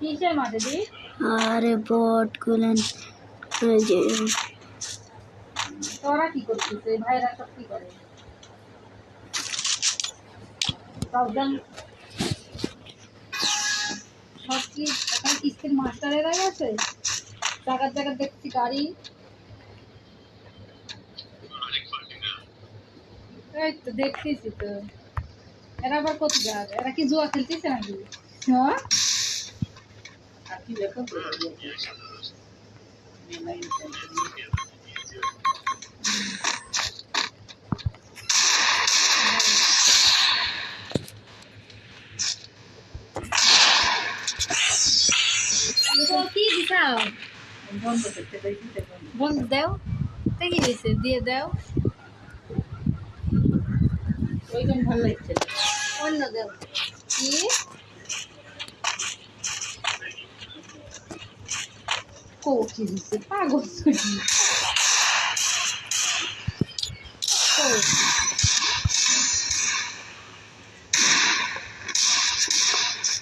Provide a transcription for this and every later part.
কিসের মাঠে দি? আরে বটগুলো যে তোরা কি করছিস? এই ভাইরা সব কি করে? প্রবলেম সব কি এখন কিস্তির মাস্টারেরা গেছে? জায়গার জায়গায় দেখছি গাড়ি। এই তো দেখতেছি তো। এরা আবার কত যাবে? এরা কি জুয়া খেলতেছে নাকি? হ্যাঁ কি দিছাও? বন্ধ দেও কি দিছে দিয়ে দাও। ওইরকম ভালো লাগছে অন্য দেও কি কি দিছে পাগল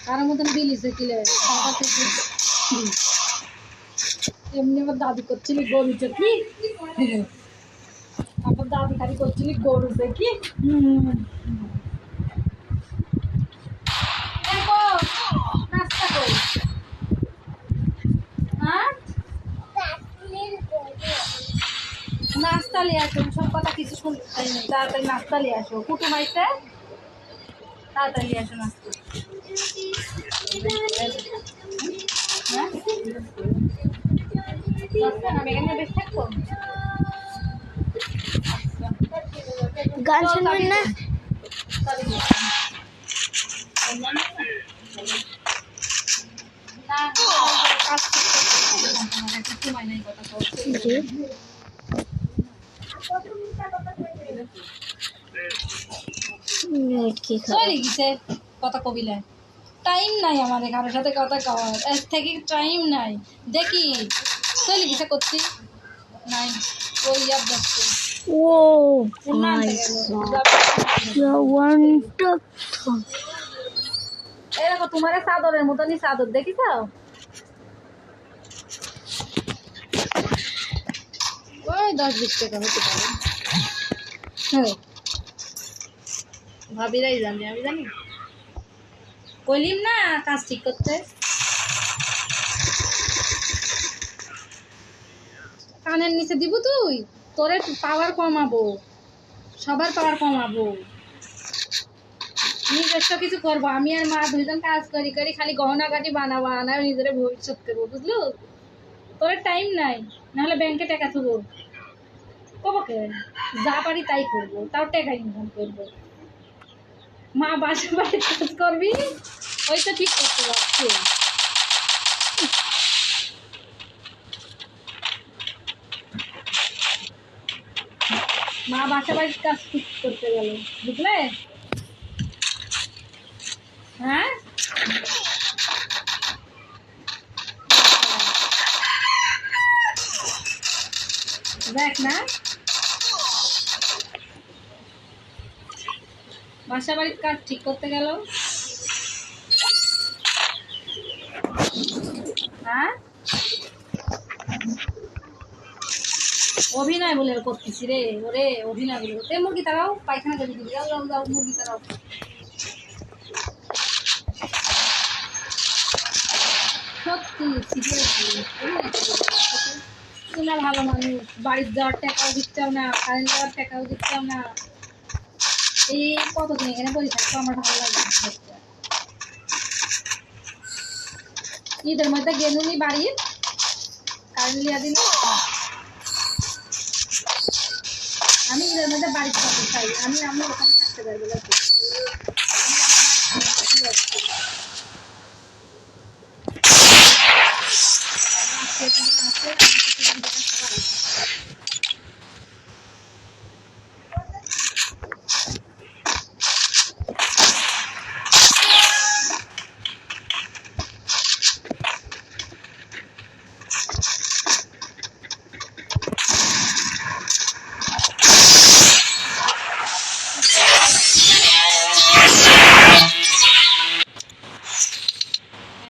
কারোর মতন বিলিছে কিলে এমনি আমার দাদু করছিলি গরু চকি আমার দাদু খালি করছিলি গরু চকি নাস্তা করি হ্যাঁ নাস্তা নিয়ে আসো সব কথা কিছু শুনতে চাই না তাড়াতাড়ি নাস্তা নিয়ে আসো কুটুম আইতে তাড়াতাড়ি নিয়ে আসো নাস্তা আমি এখানে বেশ থাকবো গান শুনবেন না? কথা কবিলে টাইম নাই আমাদের কারোর সাথে কথা কওয়ার এর থেকে টাইম নাই দেখি চলে গেছে করছি নাই ওই ইয়াব যাচ্ছে ও এরকম তোমার চাদরের মতনই চাদর দেখিস ওই 10-20 টাকা হতে পারে হ্যাঁ ভাবিরাই জানি আমি জানি কইলিম না কাজ ঠিক করতে কানের নিচে দিব তুই তোরে পাওয়ার কমাবো সবার পাওয়ার কমাবো নিজস্ব কিছু করবো আমি আর মা দুইজন কাজ করি করি খালি গহনা কাটি বানাবো আনা নিজের ভবিষ্যৎ করবো বুঝলো তোর টাইম নাই নাহলে ব্যাংকে টাকা থুবো কবকে যা পারি তাই করবো তাও টাকা ইনকাম করবো মা বাসা বাড়ি কাজ করবি ওই তো ঠিক করতে পারছি মা বাসা বাড়ির কাজ ঠিক করতে গেল বুঝলে হ্যাঁ দেখ না বাসা বাড়ির কাজ ঠিক করতে গেল হ্যাঁ অভিনয় বলে করতেছি রে ওরে অভিনয় বলে করতে মুরগি তারাও পায়খানা করে দিবি যাও যাও যাও মুরগি তারাও সত্যি তোমরা ভালো মানুষ বাড়ির যাওয়ার টাকাও দিচ্ছাও না কারেন্ট যাওয়ার টাকাও দিচ্ছাও না এই কতদিন এখানে বসে থাকতো আমার ভালো লাগে ঈদের মধ্যে গেলুনি বাড়ির কারেন্ট লিয়া দিল আমি ঈদের মধ্যে বাড়িতে থাকতে চাই আমি ওখানে থাকতে পারবো